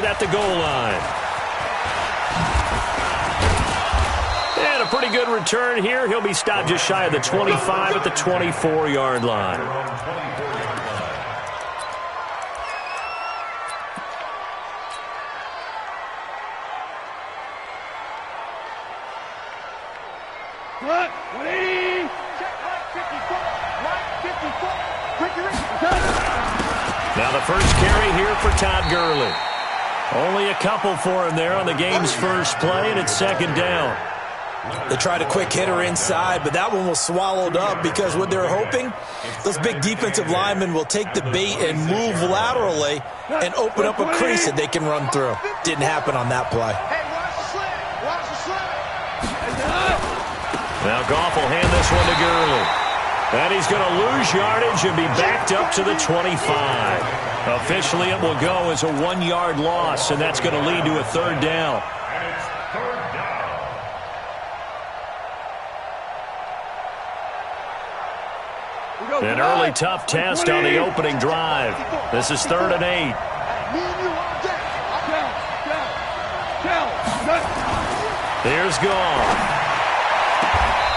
at the goal line. And a pretty good return here. He'll be stopped just shy of the 25 at the 24-yard line. Now the first carry here for Todd Gurley. Only a couple for him there on the game's first play, and it's second down. They tried a quick hitter inside, but that one was swallowed up because what they're hoping, those big defensive linemen will take the bait and move laterally and open up a crease that they can run through. Didn't happen on that play. Now Goff will hand this one to Gurley. And he's going to lose yardage and be backed up to the 25. Officially, it will go as a 1-yard loss, and that's going to lead to a third down. An early tough test on the opening drive. This is 3rd and 8. Here's Goff.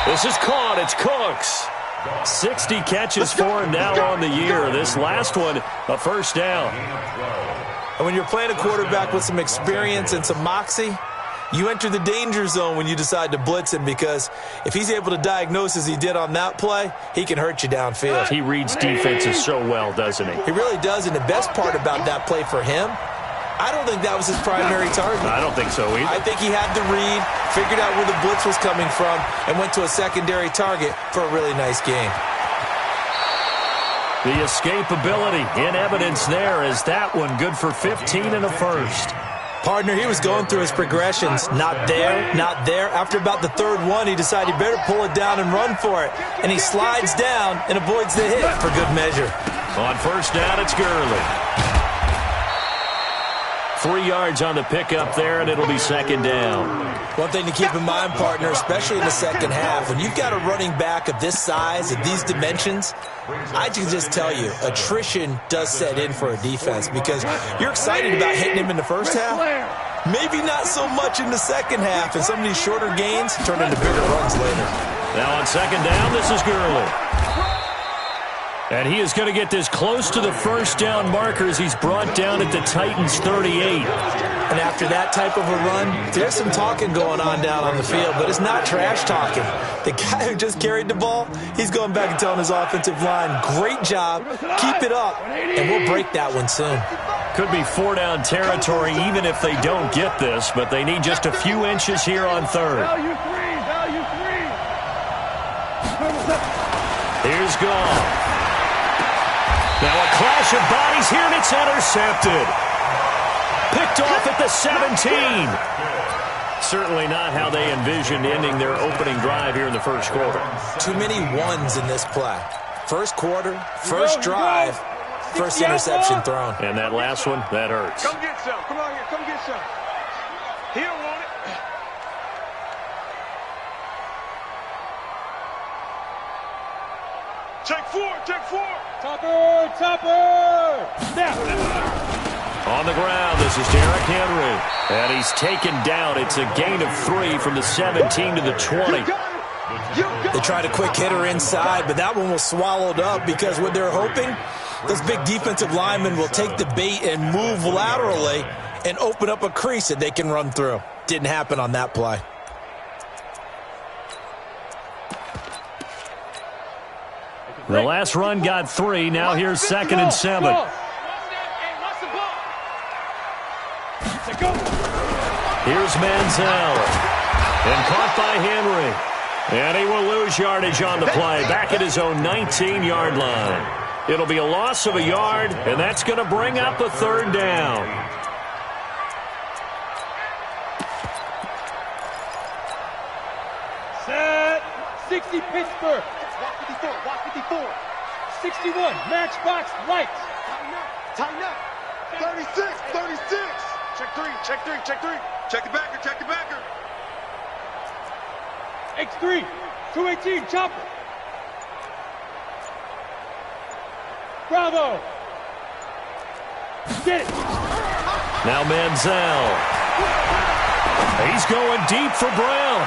This is caught. It's Cooks. 60 catches for him now on the year. This last one, a first down. And when you're playing a quarterback with some experience and some moxie, you enter the danger zone when you decide to blitz him, because if he's able to diagnose as he did on that play, he can hurt you downfield. He reads defenses so well, doesn't he? He really does, and the best part about that play for him, I don't think that was his primary target. I don't think so either. I think he had the read, figured out where the blitz was coming from, and went to a secondary target for a really nice game. The escapability in evidence there as that one good for 15 and a first. Partner, he was going through his progressions. Not there, not there. After about the third one, he decided he better pull it down and run for it. And he slides down and avoids the hit for good measure. On first down, it's Gurley. 3 yards on the pickup there, and it'll be second down. One thing to keep in mind, partner, especially in the second half, when you've got a running back of this size, of these dimensions, I can just tell you, attrition does set in for a defense, because you're excited about hitting him in the first half. Maybe not so much in the second half, and some of these shorter gains turn into bigger runs later. Now on second down, this is Gurley. And he is going to get this close to the first down marker as he's brought down at the Titans' 38. And after that type of a run, there's some talking going on down on the field, but it's not trash talking. The guy who just carried the ball, he's going back and telling his offensive line, great job, keep it up, and we'll break that one soon. Could be 4-down territory even if they don't get this, but they need just a few inches here on third. Here's Goff. Now a clash of bodies here, and it's intercepted. Picked off at the 17. Certainly not how they envisioned ending their opening drive here in the first quarter. Too many ones in this play. First quarter, first drive, first interception thrown. And that last one, that hurts. Come get some. Come on here. Come get some. He don't want it. Check 4. Check 4. Topper! Topper! Snap! On the ground, this is Derrick Henry. And he's taken down. It's a gain of 3 from the 17 to the 20. They tried a quick hitter inside, but that one was swallowed up because what they're hoping, those big defensive linemen will take the bait and move laterally and open up a crease that they can run through. Didn't happen on that play. The last run got 3. Now here's 2nd and 7. Here's Manziel. And caught by Henry. And he will lose yardage on the play. Back at his own 19-yard line. It'll be a loss of a yard, and that's going to bring up a third down. Set. 60 Pittsburgh. Watch 54. Watch 54. 61 Matchbox Lights. Tighten up. 36. 36. Check 3. Check 3. Check 3. Check the backer. Check the backer. X3. 218 Chopper. Bravo. Get it. Now Manziel. He's going deep for Brown.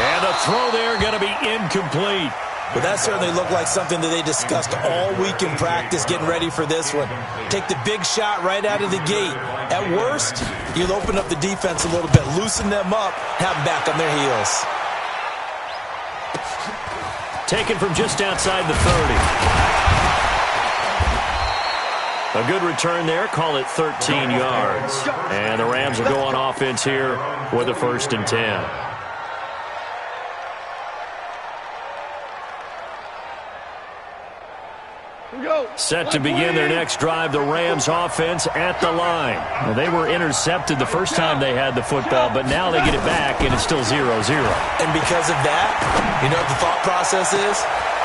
And the throw there going to be incomplete. But that certainly looked like something that they discussed all week in practice getting ready for this one. Take the big shot right out of the gate. At worst, you'll open up the defense a little bit, loosen them up, have them back on their heels. Taken from just outside the 30. A good return there. Call it 13 yards. And the Rams will go on offense here with a 1st and 10. Set to begin their next drive, the Rams offense at the line. Now, they were intercepted the first time they had the football, but now they get it back, and it's still 0-0. And because of that, you know what the thought process is?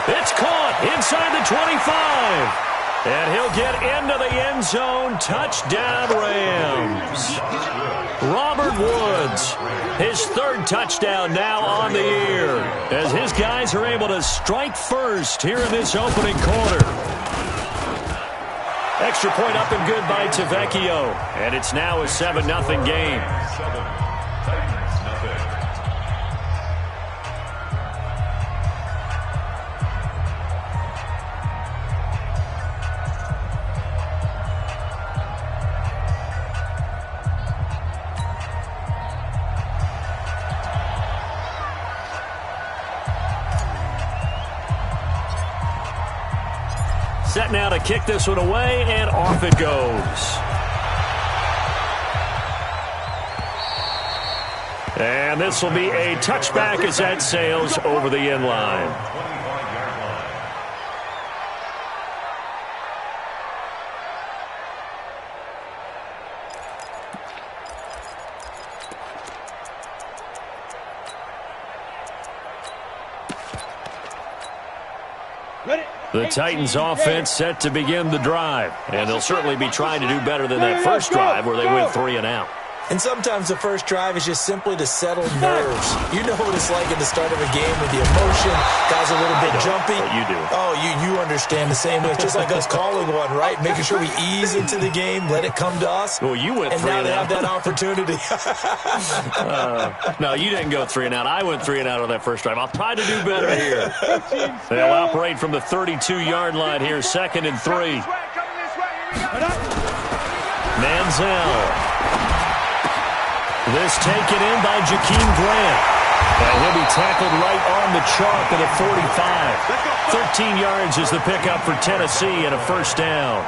It's caught inside the 25. And he'll get into the end zone. Touchdown, Rams. Robert Woods, his 3rd touchdown now on the year, as his guys are able to strike first here in this opening quarter. Extra point up and good by Tavecchio. And it's now a 7-0 game. Set now to kick this one away, and off it goes. And this will be a touchback as that sails over the end line. The Titans offense set to begin the drive, and they'll certainly be trying to do better than that first drive where they went 3 and out. And sometimes the first drive is just simply to settle nerves. You know what it's like at the start of a game with the emotion. Guys are a little bit jumpy. But you do. Oh, you understand the same way. It's just like us calling one, right? Making sure we ease into the game, let it come to us. Well, you went 3 and out. And now they have that opportunity. No, you didn't go 3 and out. I went 3 and out on that first drive. I'll try to do better here. They'll operate from the 32-yard line here, 2nd and 3. Manziel. This taken in by Jakeem Grant. And he'll be tackled right on the chalk at a 45. 13 yards is the pickup for Tennessee and a 1st down.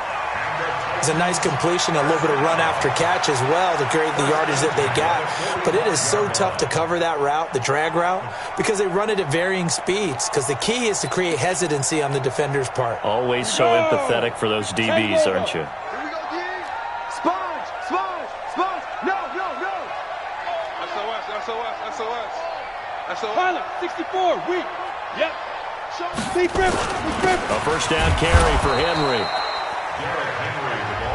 It's a nice completion, a little bit of run after catch as well to create the yardage that they got. But it is so tough to cover that route, the drag route, because they run it at varying speeds. Because the key is to create hesitancy on the defender's part. Always so empathetic for those DBs, aren't you? Pilot, 64, weak. Yep. Deep rip. A 1st down carry for Henry.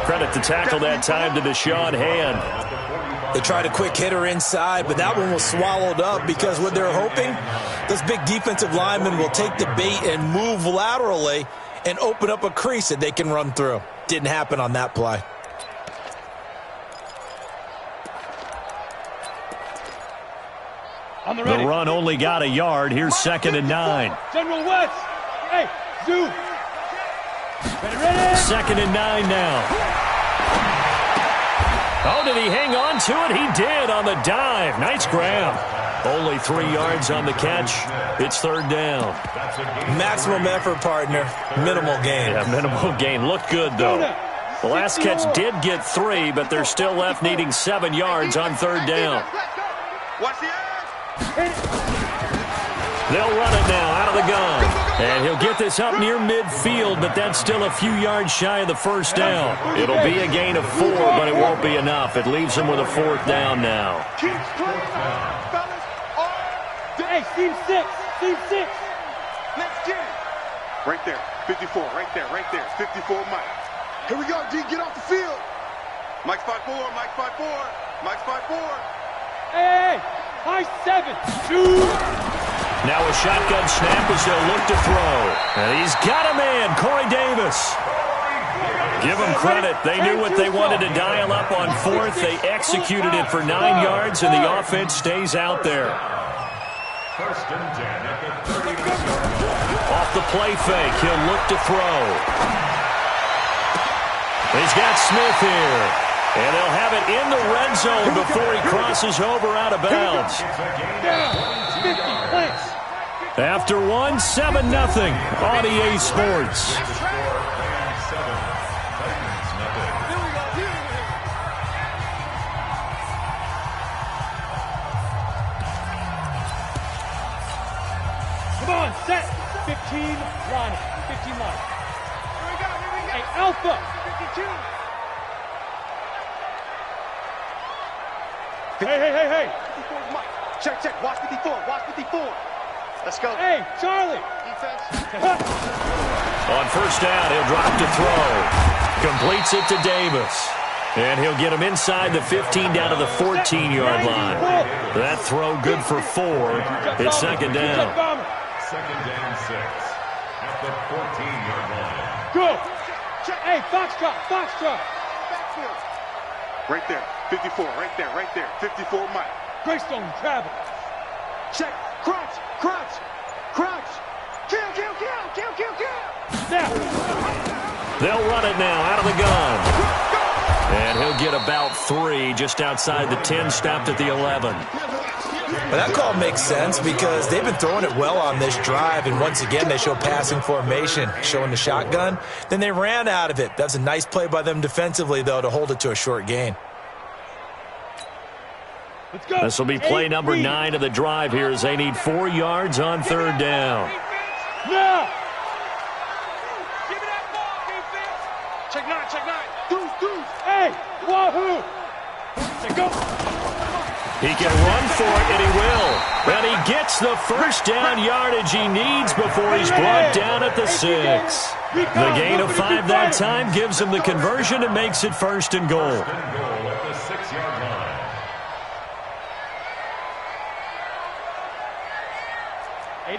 Credit to tackle that time to Deshaun Hand. They tried a quick hitter inside, but that one was swallowed up because what they're hoping, those big defensive linemen will take the bait and move laterally and open up a crease that they can run through. Didn't happen on that play. The run only got a yard. Here's 2nd and 9. General West. Hey, Zoo. Ready. 2nd and 9 now. Oh, did he hang on to it? He did on the dive. Nice grab. Only 3 yards on the catch. It's 3rd down. Maximum effort, partner. Minimal gain. Yeah, minimal gain. Looked good, though. The last catch did get 3, but they're still left needing 7 yards on 3rd down. Watch the They'll run it now out of the gun. And he'll get this up near midfield, but that's still a few yards shy of the 1st down. It'll be a gain of 4, but it won't be enough. It leaves him with a 4th down now. Hey, team 6. Team 6. Let's get it. Right there. 54. Right there. 54, Mike. Here we go, D. Get off the field. Mike's 5'4". Mike's 5'4". Mike's 5'4". Hey. High 7. 2. Now a shotgun snap as they'll look to throw. And he's got a man, Corey Davis. Give them credit. They knew what they wanted to dial up on fourth. They executed it for 9 yards, and the offense stays out there. First and 10 at the 30. Off the play fake, he'll look to throw. He's got Smith here. And they'll have it in the red zone before he crosses over out of bounds. After one, 7-0 on EA Sports. Come on, set. 15 line. 15 line. Hey, Alpha. 52. Hey. 54's Mike. Check. Watch 54. Let's go. Hey, Charlie. Defense. On first down, he'll drop to throw. Completes it to Davis. And he'll get him inside the 15 down to the 14-yard line. That throw good for 4. It's second down. Second down 6 at the 14-yard line. Go. Hey, Foxtrot. Right there. 54. Right there. 54 Mike. Greystone travel. Check. Crouch. Kill. Now. They'll run it now out of the gun. And he'll get about 3 just outside the 10, stopped at the 11. But that call makes sense because they've been throwing it well on this drive, and once again they show passing formation, showing the shotgun. Then they ran out of it. That's a nice play by them defensively, though, to hold it to a short gain. Let's go. This will be play number 9 of the drive here as they need 4 yards on third down. Now. Give me that ball, defense. Check 9. Deuce. Hey, wahoo. Let's go. He can run for it, and he will. And he gets the first down yardage he needs before he's brought down at the 6. The gain of 5 that time gives him the conversion and makes it first and goal. First and goal at the 6-yard line.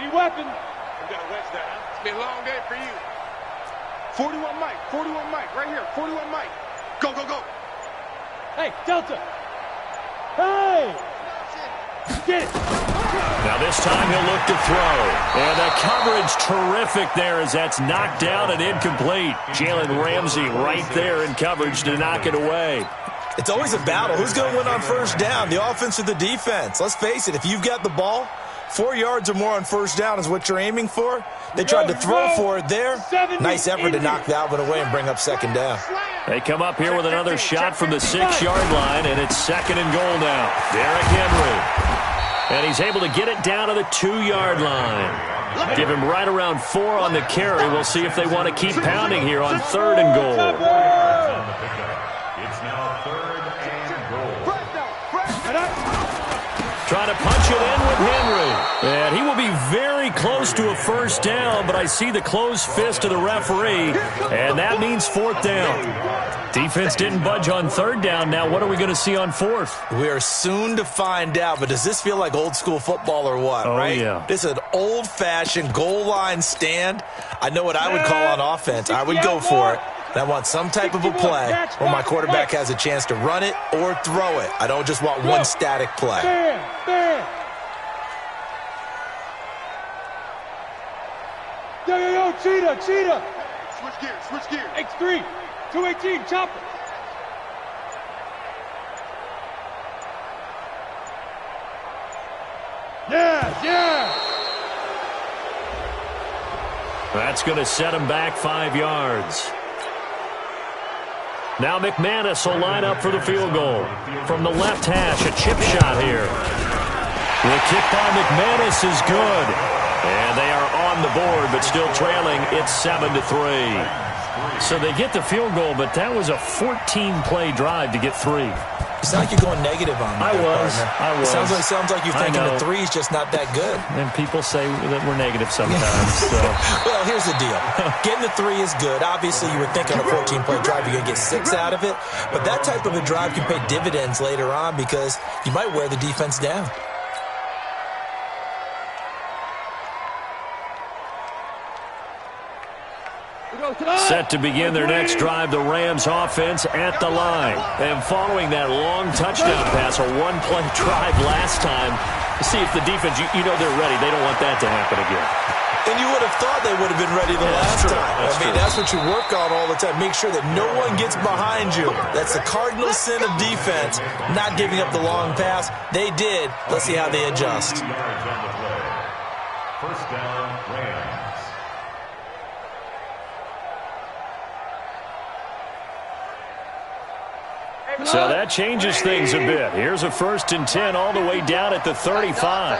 Weapon. You got a wedge there, huh? It's been a long day for you. 41 Mike. Right here. 41 Mike. Go. Hey, Delta. Hey. Get it. Now this time he'll look to throw. And the coverage terrific there as that's knocked down and incomplete. Jalen Ramsey right there in coverage to knock it away. It's always a battle. Who's going to win on first down, the offense or the defense? Let's face it, if you've got the ball, 4 yards or more on first down is what you're aiming for. They tried to throw for it there. Nice effort to knock that one away and bring up second down. They come up here with another shot from the 6-yard line, and it's second and goal now. Derrick Henry. And he's able to get it down to the 2-yard line. Give him right around 4 on the carry. We'll see if they want to keep pounding here on third and goal. It's now third and goal. Trying to punch it in with Henry. And he will be very close to a first down, but I see the closed fist of the referee, and that means fourth down. Defense didn't budge on third down. Now what are we going to see on fourth? We are soon to find out, but does this feel like old school football or what, right? Yeah. This is an old-fashioned goal line stand. I know what I would call on offense. I would go for it. And I want some type of a play where my quarterback has a chance to run it or throw it. I don't just want one static play. Bam. Yo, cheetah. Switch gear. X3, 218, chopper. Yeah. That's going to set him back 5 yards. Now McManus will line up for the field goal. From the left hash, a chip shot here. The kick by McManus is good. And they are on the board, but still trailing. It's 7-3. So they get the field goal, but that was a 14-play drive to get 3. You sound like you're going negative on me. I was. It sounds like you're thinking the 3 is just not that good. And people say that we're negative sometimes. So. Well, here's the deal. Getting the 3 is good. Obviously, you would think on a 14-play drive you're going to get 6 out of it. But that type of a drive can pay dividends later on because you might wear the defense down. Set to begin their next drive, the Rams offense at the line. And following that long touchdown pass, a one-play drive last time, see if the defense, you know they're ready. They don't want that to happen again. And you would have thought they would have been ready the last time. That's what you work on all the time. Make sure that no one gets behind you. That's the cardinal sin of defense, not giving up the long pass. They did. Let's see how they adjust. First down, Rams. So that changes things a bit. Here's a 1st and 10 all the way down at the 35.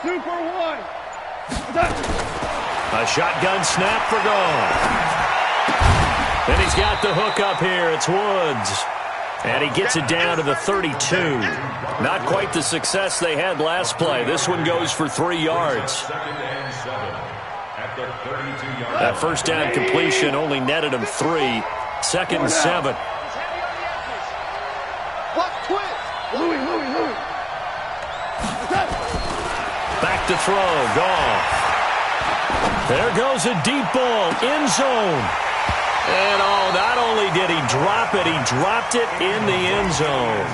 Super one. A shotgun snap for goal. And he's got the hook up here. It's Woods. And he gets it down to the 32. Not quite the success they had last play. This one goes for 3 yards. That first down completion only netted him 3. 2nd and 7. Back to throw. Goff. There goes a deep ball. End zone. And not only did he drop it, he dropped it in the end zone.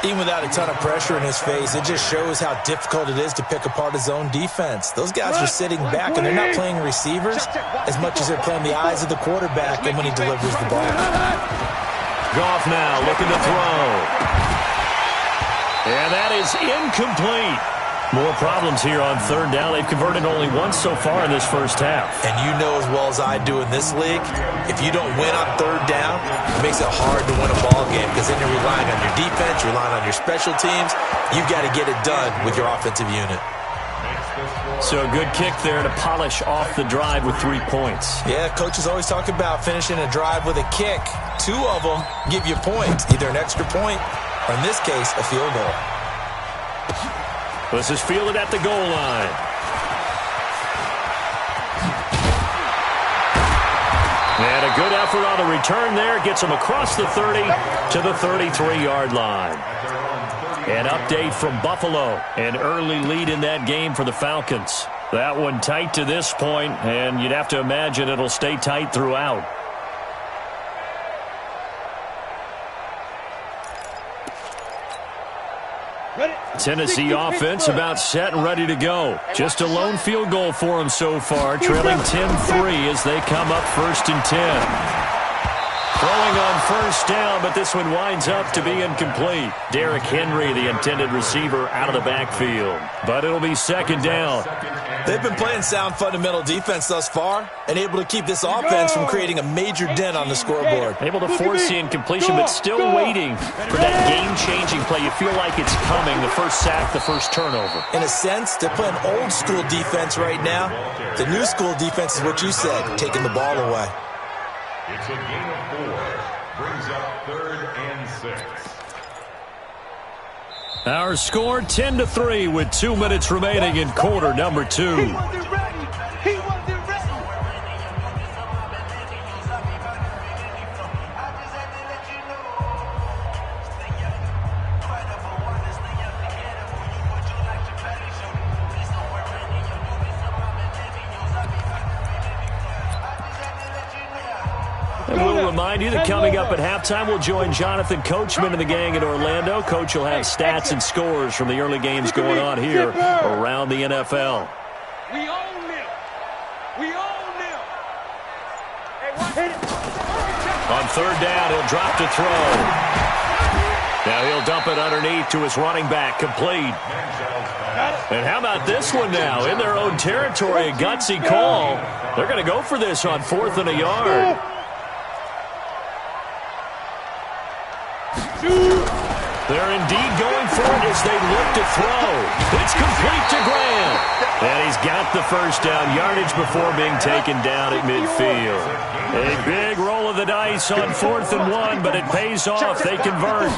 Even without a ton of pressure in his face, it just shows how difficult it is to pick apart his own defense. Those guys are sitting back, and they're not playing receivers as much as they're playing the eyes of the quarterback and when he delivers the ball. Goff now looking to throw. And that is incomplete. More problems here on 3rd down. They've converted only once so far in this first half. And you know as well as I do in this league, if you don't win on 3rd down, it makes it hard to win a ball game because then you're relying on your defense, you're relying on your special teams. You've got to get it done with your offensive unit. So a good kick there to polish off the drive with 3 points. Yeah, coaches always talk about finishing a drive with a kick. 2 of them give you points, either an extra point or in this case, a field goal. This is fielded at the goal line. And a good effort on the return there. Gets him across the 30 to the 33-yard line. An update from Buffalo. An early lead in that game for the Falcons. That one tight to this point, and you'd have to imagine it'll stay tight throughout. Tennessee offense about set and ready to go. Just a lone field goal for them so far, trailing 10-3 as they come up 1st and 10. Throwing on 1st down, but this one winds up to be incomplete. Derrick Henry, the intended receiver, out of the backfield. But it'll be 2nd down. They've been playing sound fundamental defense thus far and able to keep this offense from creating a major dent on the scoreboard. Able to force the incompletion, but still waiting for that game-changing play. You feel like it's coming, the first sack, the first turnover. In a sense, they're playing old-school defense right now. The new-school defense is what you said, taking the ball away. It's a gain of 4. Brings up 3rd and 6. Our score 10-3 with 2 minutes remaining in quarter number 2. And we'll remind you that coming up at halftime, we'll join Jonathan Coachman and the gang in Orlando. Coach will have stats and scores from the early games going on here around the NFL. We own them. We own them. On 3rd down, he'll drop to throw. Now he'll dump it underneath to his running back, complete. And how about this one now? In their own territory, a gutsy call. They're going to go for this on 4th and a yard. They're indeed going for it as they look to throw. It's complete to Graham. And he's got the first down yardage before being taken down at midfield. A big roll of the dice on 4th and 1, but it pays off. They convert.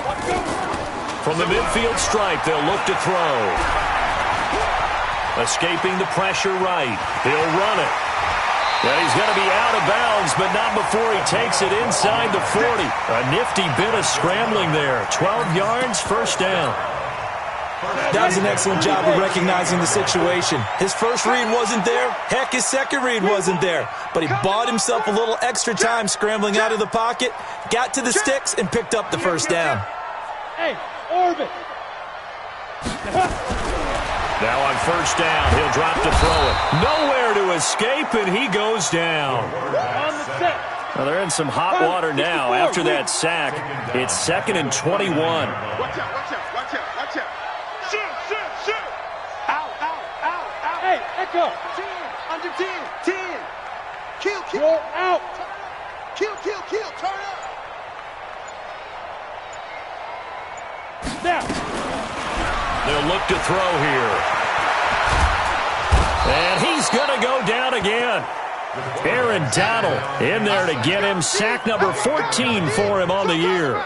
From the midfield stripe, they'll look to throw. Escaping the pressure right. He'll run it. And he's going to be out of bounds, but not before he takes it inside the 40. A nifty bit of scrambling there. 12 yards, first down. That was an excellent job of recognizing the situation. His first read wasn't there. Heck, his second read wasn't there. But he bought himself a little extra time scrambling out of the pocket, got to the sticks, and picked up the first down. Hey, orbit. Now on first down, he'll drop to throw it. Nowhere to escape, and he goes down. On the set. Well, they're in some hot water now after that sack. It's 2nd and 21. Watch out, watch out, watch out, watch out. Shoot, shoot, shoot. Out, out, out, out. Hey, Echo. 10, under 10, 10. Kill, kill. You're out. Kill, kill, kill. Turn up. Now. They'll look to throw here. And he's going to go down again. Aaron Donald in there to get him. Sack number 14 for him on the year.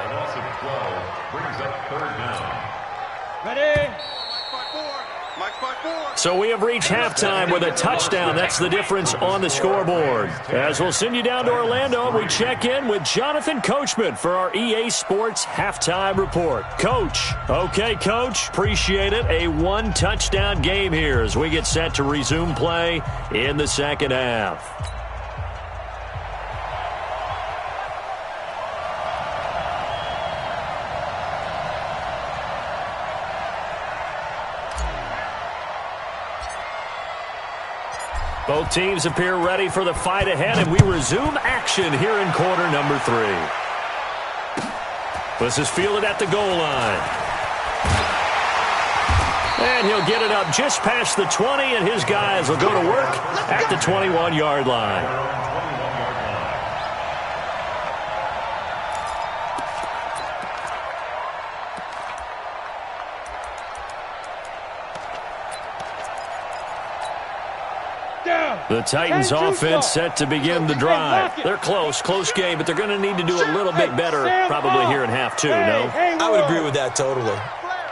Brings up third down. Ready. Mike's by 4. So we have reached halftime with a touchdown. That's the difference on the scoreboard. As we'll send you down to Orlando, we check in with Jonathan Coachman for our EA Sports Halftime Report. Coach. Okay, Coach. Appreciate it. A one-touchdown game here as we get set to resume play in the second half. Both teams appear ready for the fight ahead, and we resume action here in quarter number 3. This is fielded at the goal line. And he'll get it up just past the 20, and his guys will go to work at the 21-yard line. The Titans offense set to begin the drive. They're close game, but they're going to need to do a little bit better probably here in half 2, no? I would agree with that totally.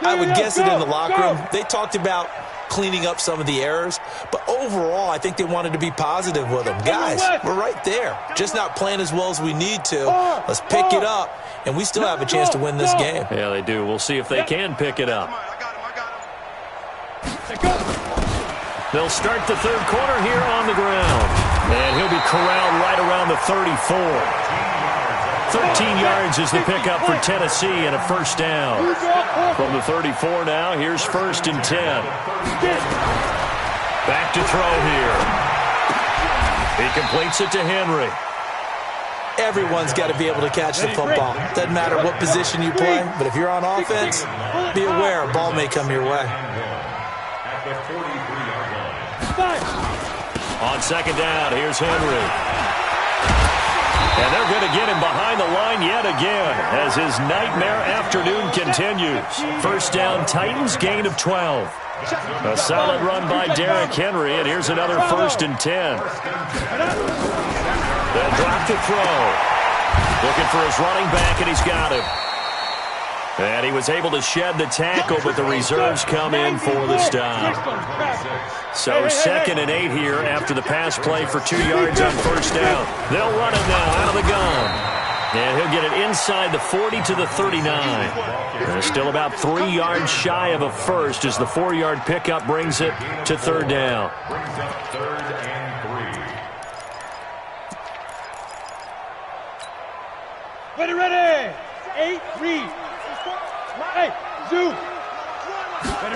I would guess it in the locker room. They talked about cleaning up some of the errors, but overall, I think they wanted to be positive with them. Guys, we're right there. Just not playing as well as we need to. Let's pick it up, and we still have a chance to win this game. Yeah, they do. We'll see if they can pick it up. They'll start the third quarter here on the ground. And he'll be corralled right around the 34. 13 yards is the pickup for Tennessee and a first down. From the 34 now, here's 1st and 10. Back to throw here. He completes it to Henry. Everyone's got to be able to catch the football. Doesn't matter what position you play, but if you're on offense, be aware a ball may come your way. At the 43-yard line. On second down, here's Henry. And they're going to get him behind the line yet again as his nightmare afternoon continues. First down, Titans, gain of 12. A solid run by Derrick Henry, and here's another 1st and 10. They'll drop to throw. Looking for his running back, and he's got him. And he was able to shed the tackle, but the reserves come in for the stop. So 2nd and 8 here after the pass play for 2 yards on first down. They'll run it now out of the gun. And he'll get it inside the 40 to the 39. And still about 3 yards shy of a first as the 4-yard pickup brings it to third down. Brings up 3rd and 3. Ready. 8, read. Hey, Zoo.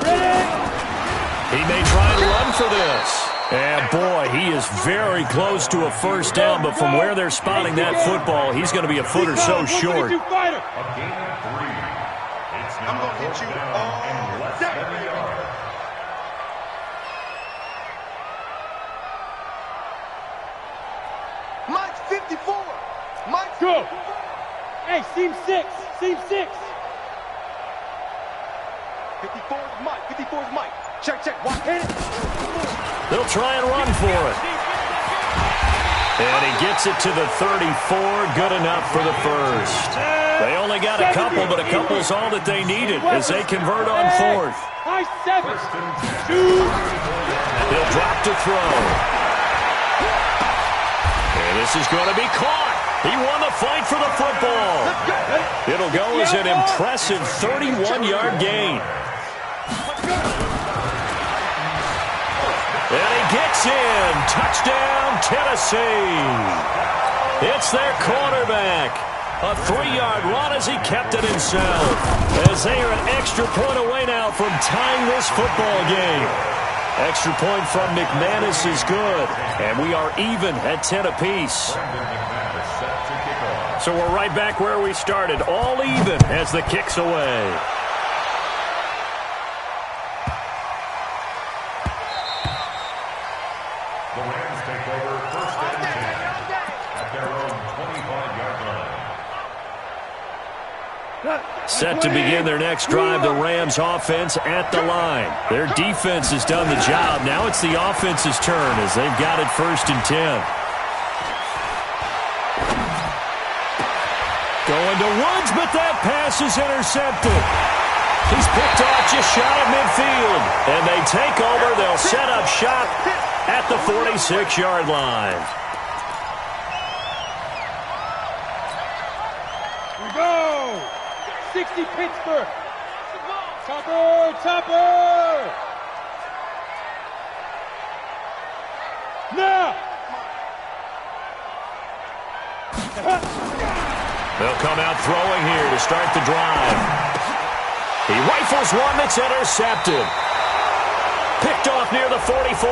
Ready. He may try and run for this. And, boy, he is very close to a first down, but from where they're spotting that football, he's going to be a foot or so short. A gain of 3. It's now 4th down and less than a yard. Mike's 54. Mike's Go. Hey, seam 6. Seam 6. 54 is Mike. 54 is Mike. Check. Watch. They'll try and run for it. And he gets it to the 34. Good enough for the first. They only got a couple, but a couple's all that they needed as they convert on 4th. High 7. He'll drop to throw. This is going to be caught. He won the fight for the football. It'll go as an impressive 31-yard gain. And he gets in. Touchdown, Tennessee. It's their quarterback. A 3-yard run as he kept it himself. As they are an extra point away now from tying this football game. Extra point from McManus is good. And we are even at 10 apiece. So we're right back where we started. All even as the kick's away. The Rams take over first and 10 at their own 25-yard line. Set to begin their next drive, the Rams offense at the line. Their defense has done the job. Now it's the offense's turn as they've got it first and 10. Going to Woods, but that pass is intercepted. He's picked off just shy of midfield. And they take over. They'll set up shop at the 46-yard line. We go! 60 Pittsburgh. Topper, Topper! Now! They'll come out throwing here to start the drive. He rifles one that's intercepted. Picked off near the 44.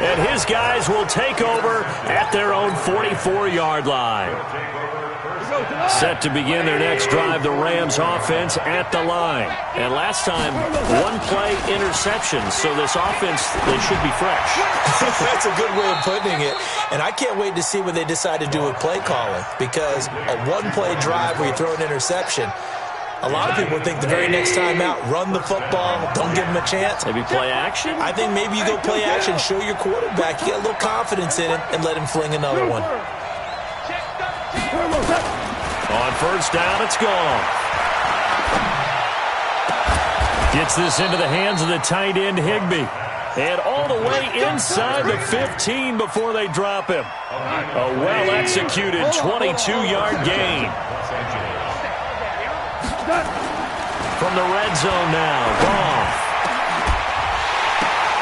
And his guys will take over at their own 44-yard line. Set to begin their next drive, the Rams offense at the line. And last time, one-play interception, so this offense, they should be fresh. That's a good way of putting it. And I can't wait to see what they decide to do with play calling, because a one-play drive where you throw an interception, a lot of people think the very next time out, run the football, don't give them a chance. Maybe play action? I think maybe you go play action, show your quarterback, you get a little confidence in it, and let him fling another one. On first down, it's gone. Gets this into the hands of the tight end, Higbee. And all the way inside the 15 before they drop him. A well-executed 22-yard gain. From the red zone now, Goff.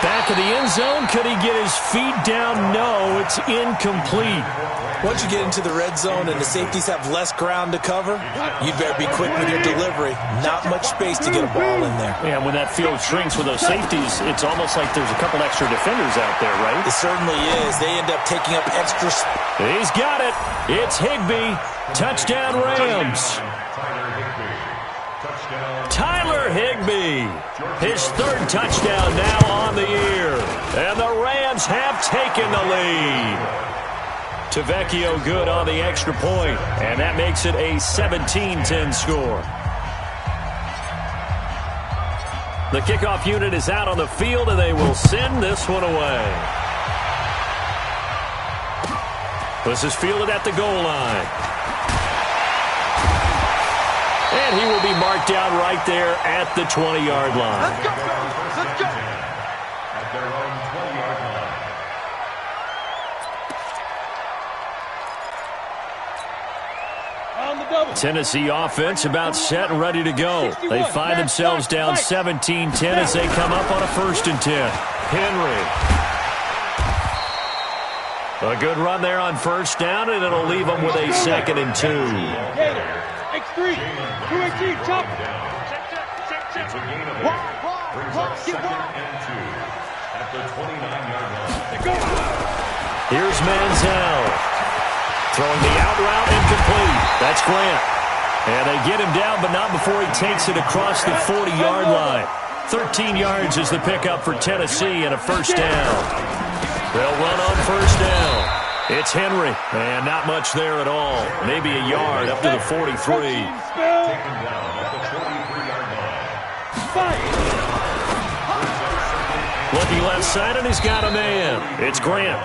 Back of the end zone, could he get his feet down? No, it's incomplete. Once you get into the red zone and the safeties have less ground to cover, you better be quick with your delivery. Not much space to get a ball in there. Yeah, when that field shrinks with those safeties, it's almost like there's a couple extra defenders out there, right? It certainly is. They end up taking up extra space. He's got it. It's Higbee. Touchdown, Rams. Tyler Higbee. His third touchdown now on the year. And the Rams have taken the lead. Tavecchio good on the extra point, and that makes it a 17-10 score. The kickoff unit is out on the field, and they will send this one away. This is fielded at the goal line. And he will be marked down right there at the 20-yard line. Let's go, let's go. At their own 20-yard line. Tennessee offense about set and ready to go. They find themselves down 17-10 as they come up on a first and 10. Henry. A good run there on first down, and it'll leave them with a second and 2. X3, 218, chop. It's a gain of 8. Brings up second and 2 at the 29-yard line. Here's Manziel. Throwing the out route incomplete. That's Grant. And they get him down, but not before he takes it across the 40-yard line. 13 yards is the pickup for Tennessee and a first down. They'll run on first down. It's Henry. And not much there at all. Maybe a yard up to the 43. Taken down at the 43-yard line. Looking left side, and he's got a man. It's Grant.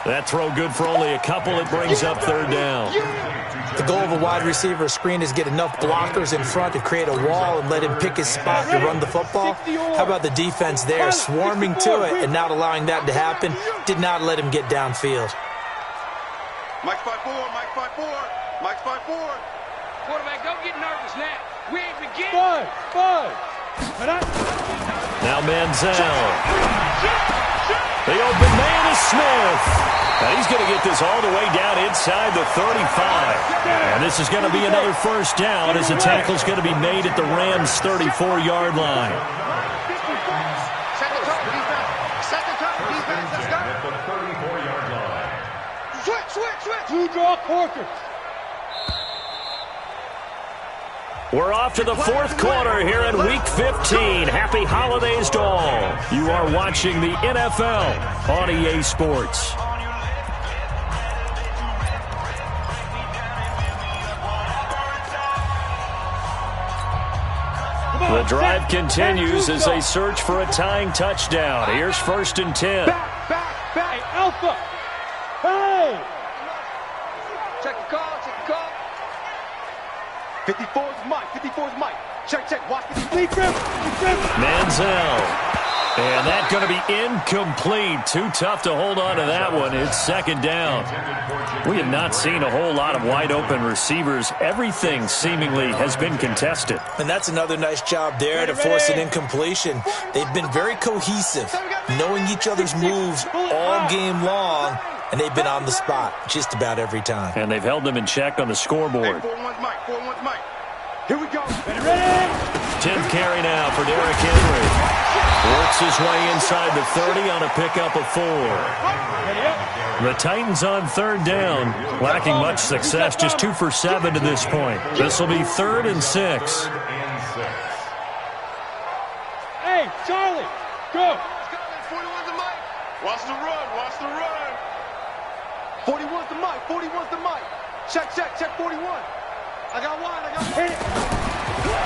That throw good for only a couple. It brings up third down. The goal of a wide receiver screen is get enough blockers in front to create a wall and let him pick his spot to run the football. How about the defense there, swarming to it and not allowing that to happen? Did not let him get downfield. Mike's 5-4, Mike's 5-4, Mike's 5-4. Quarterback, don't get nervous now. We ain't beginning. Five. Now Manziel. The open man is Smith. And he's going to get this all the way down inside the 35. And this is going to be another first down as the tackle's going to be made at the Rams' 34-yard line. Second turn, defense, let's go. At the 34-yard line. Switch. Two draw quarters. We're off to the fourth quarter here in Week 15. Happy holidays to all. You are watching the NFL on EA Sports. The drive continues as they search for a tying touchdown. Here's 1st and 10. Back. Hey, Alpha. Hey. Check the call. 54's Mike. Check. Watch the deep grip. Manziel. And that's going to be incomplete. Too tough to hold on to that one. It's 2nd down. We have not seen a whole lot of wide-open receivers. Everything seemingly has been contested. And that's another nice job there to force an incompletion. They've been very cohesive, knowing each other's moves all game long, and they've been on the spot just about every time. And they've held them in check on the scoreboard. 4-1's Mike. Here we go. Ready? 10th carry now for Derrick Henry. Works his way inside the 30 on a pickup of 4. The Titans on 3rd down, lacking much success, just 2 for 7 to this point. This will be 3rd and 6. Hey, Charlie, go. 41's the Mike. Watch the run. 41's the Mike. Check 41. I got one. Hit it.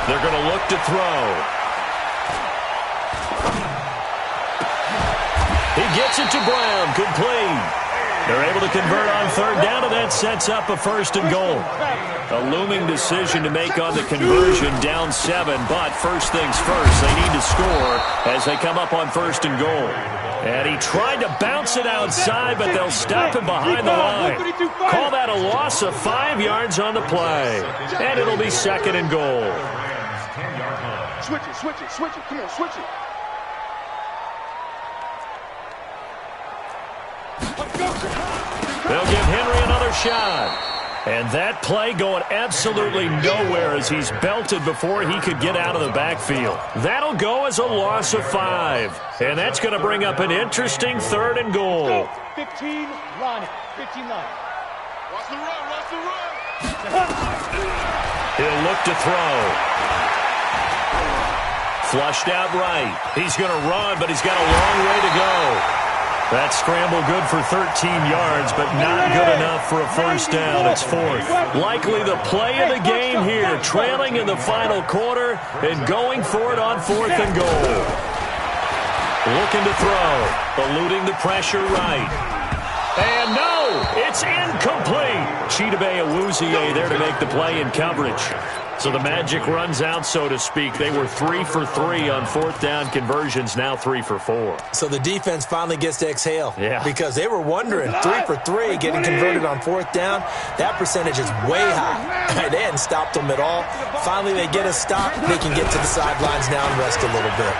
They're going to look to throw. He gets it to Brown. Complete. They're able to convert on 3rd down, and that sets up a 1st and goal. A looming decision to make on the conversion, down 7, but first things first, they need to score as they come up on 1st and goal. And he tried to bounce it outside, but they'll stop him behind the line. Call that a loss of 5 yards on the play. And it'll be 2nd and goal. Switch it. Come on, switch it. They'll give Henry another shot. And that play going absolutely nowhere as he's belted before he could get out of the backfield. That'll go as a loss of 5. And that's going to bring up an interesting 3rd and goal. 15 line. Watch the run. He'll look to throw. Flushed out right. He's going to run, but he's got a long way to go. That scramble good for 13 yards, but not good enough for a 1st down. It's 4th. Likely the play of the game here, trailing in the final quarter and going for it on 4th and goal. Looking to throw, eluding the pressure right. And no, it's incomplete. Chidobe Awuzie there to make the play in coverage. So the magic runs out, so to speak. They were 3 for 3 on 4th down conversions, now 3 for 4. So the defense finally gets to exhale. Yeah. Because they were wondering, 3 for 3, getting converted on 4th down. That percentage is way high. They hadn't stopped them at all. Finally, they get a stop. They can get to the sidelines now and rest a little bit.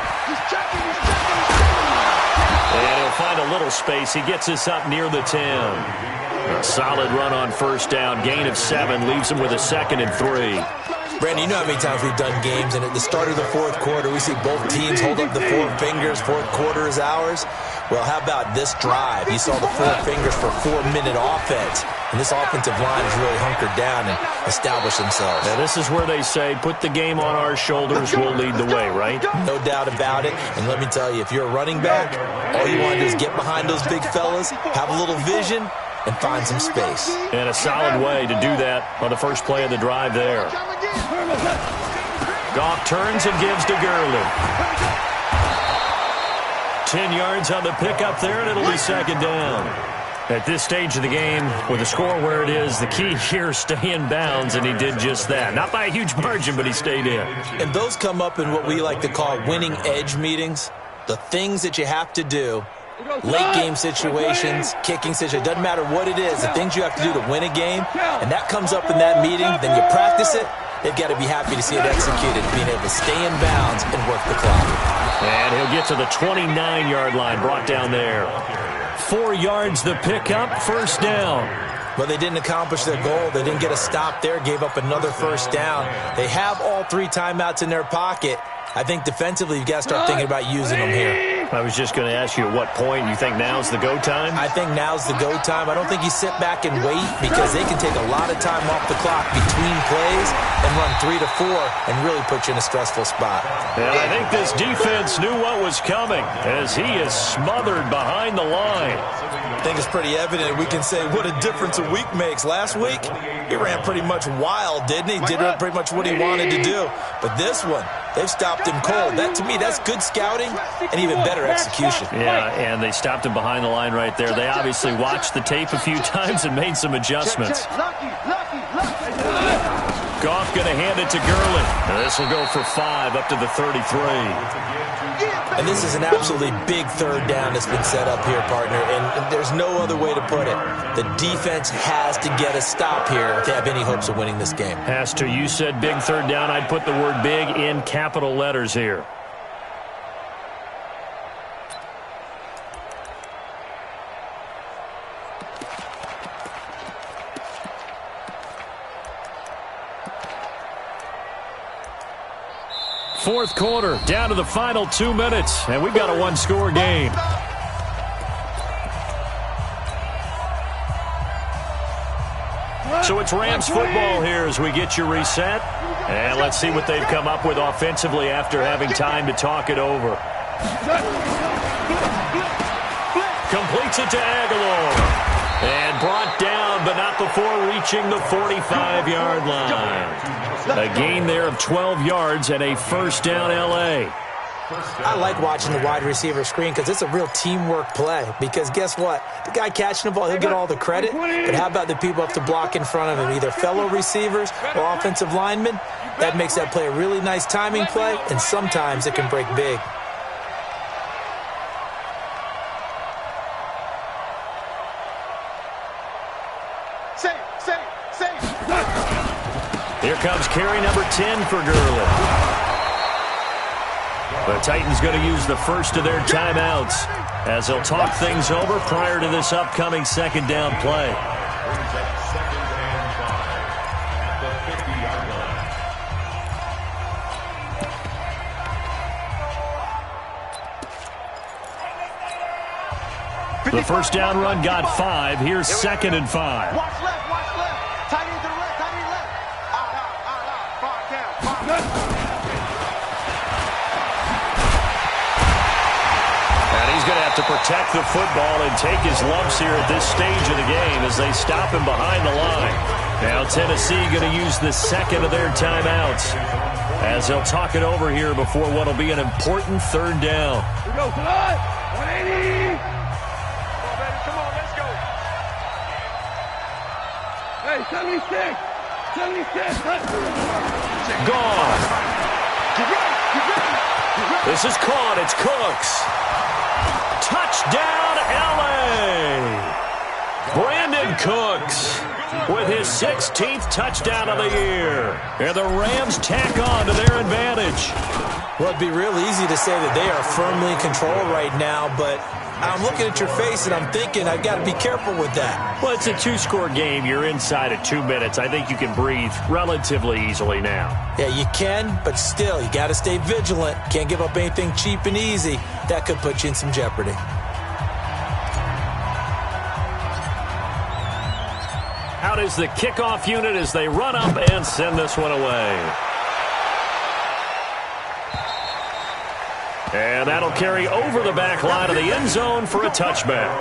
And he'll find a little space. He gets us up near the 10. A solid run on 1st down. Gain of 7 leaves him with a 2nd and 3. Brandon, you know how many times we've done games, and at the start of the 4th quarter, we see both teams hold up the 4 fingers, 4th quarter is ours. Well, how about this drive? You saw the 4 fingers for 4-minute offense, and this offensive line has really hunkered down and established themselves. Now, this is where they say, put the game on our shoulders, we'll lead the way, right? No doubt about it, and let me tell you, if you're a running back, all you want to do is get behind those big fellas, have a little vision, and find some space. And a solid way to do that on the first play of the drive there. Goff turns and gives to Gurley. 10 yards on the pickup there, and it'll be 2nd down. At this stage of the game, with the score where it is, the key here, stay in bounds, and he did just that. Not by a huge margin, but he stayed in. And those come up in what we like to call winning edge meetings. The things that you have to do late game situations, kicking situations, doesn't matter what it is, the things you have to do to win a game, and that comes up in that meeting, then you practice it, they've got to be happy to see it executed, being able to stay in bounds and work the clock. And he'll get to the 29-yard line, brought down there. 4 yards the pickup, first down. Well, they didn't accomplish their goal. They didn't get a stop there, gave up another first down. They have all 3 timeouts in their pocket. I think defensively you've got to start thinking about using them here. I was just going to ask you at what point you think now's the go time? I think now's the go time. I don't think you sit back and wait because they can take a lot of time off the clock between plays and run 3 to 4 and really put you in a stressful spot. And I think this defense knew what was coming as he is smothered behind the line. I think it's pretty evident. We can say what a difference a week makes. Last week, he ran pretty much wild, didn't he? Did pretty much what he wanted to do. But this one, they've stopped him cold. That, to me, that's good scouting and even better execution. Yeah, and they stopped him behind the line right there. They obviously watched the tape a few times and made some adjustments. Goff going to hand it to Gurley. This will go for 5 up to the 33. And this is an absolutely big third down that's been set up here, partner, and there's no other way to put it. The defense has to get a stop here if they have any hopes of winning this game. Has to. You said big third down. I'd put the word big in capital letters here. Fourth quarter, down to the final 2 minutes, and we've got a one-score game. So it's Rams football here as we get you reset. And let's see what they've come up with offensively after having time to talk it over. Completes it to Aguilar. And brought down, but not before reaching the 45-yard line. A gain there of 12 yards and a first down L.A. I like watching the wide receiver screen because it's a real teamwork play. Because guess what? The guy catching the ball, he'll get all the credit. But how about the people up to block in front of him, either fellow receivers or offensive linemen? That makes that play a really nice timing play, and sometimes it can break big. Here comes carry number 10 for Gurley. The Titans going to use the first of their timeouts as they'll talk things over prior to this upcoming second down play. The first down run got 5. Here's 2nd and 5. Watch left, watch left. Tight end to the left, tight end left. Out. 5 down, 5 down. And he's going to have to protect the football and take his lumps here at this stage of the game as they stop him behind the line. Now Tennessee going to use the second of their timeouts as they'll talk it over here before what will be an important third down. Here we go, Salad. 180. Come on, let's go. Hey, 76. 76. Gone. Get ready, get ready. This is caught. It's Cooks. Touchdown, L.A. Brandon Cooks with his 16th touchdown of the year. And the Rams tack on to their advantage. Well, it'd be real easy to say that they are firmly in control right now, but I'm looking at your face and I'm thinking I've got to be careful with that. Well, it's a 2-score game. You're inside of 2 minutes. I think you can breathe relatively easily now. Yeah, you can, but still, you got to stay vigilant. Can't give up anything cheap and easy. That could put you in some jeopardy. Out is the kickoff unit as they run up and send this one away. And that'll carry over the back line of the end zone for a touchback.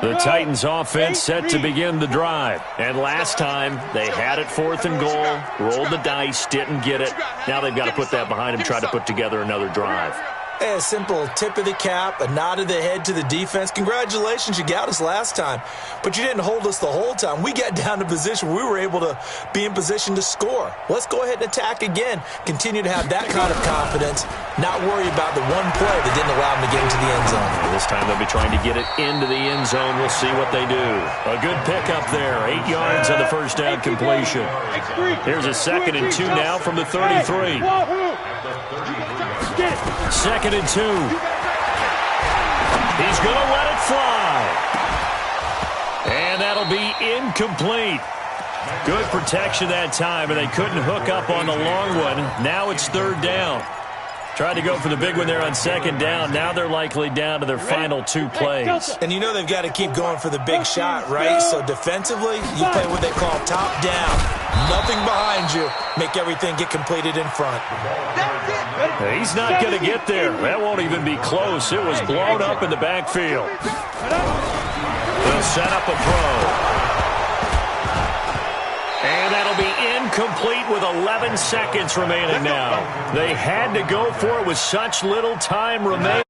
The Titans offense set to begin the drive. And last time, they had it 4th and goal, rolled the dice, didn't get it. Now they've got to put that behind them, try to put together another drive. Hey, a simple tip of the cap, a nod of the head to the defense. Congratulations, you got us last time. But you didn't hold us the whole time. We got down to position where we were able to be in position to score. Let's go ahead and attack again. Continue to have that kind of confidence, not worry about the one play that didn't allow them to get into the end zone. This time they'll be trying to get it into the end zone. We'll see what they do. A good pickup there. 8 yards on the first down completion. Here's a 2nd and 2 now from the 33. 2nd and 2. He's going to let it fly. And that'll be incomplete. Good protection that time, and they couldn't hook up on the long one. Now it's 3rd down. Tried to go for the big one there on 2nd down. Now they're likely down to their final 2 plays. And you know they've got to keep going for the big shot, right? So defensively, you play what they call top down. Nothing behind you. Make everything get completed in front. He's not going to get there. That won't even be close. It was blown up in the backfield. They'll set up a throw. And that'll be incomplete with 11 seconds remaining now. They had to go for it with such little time remaining.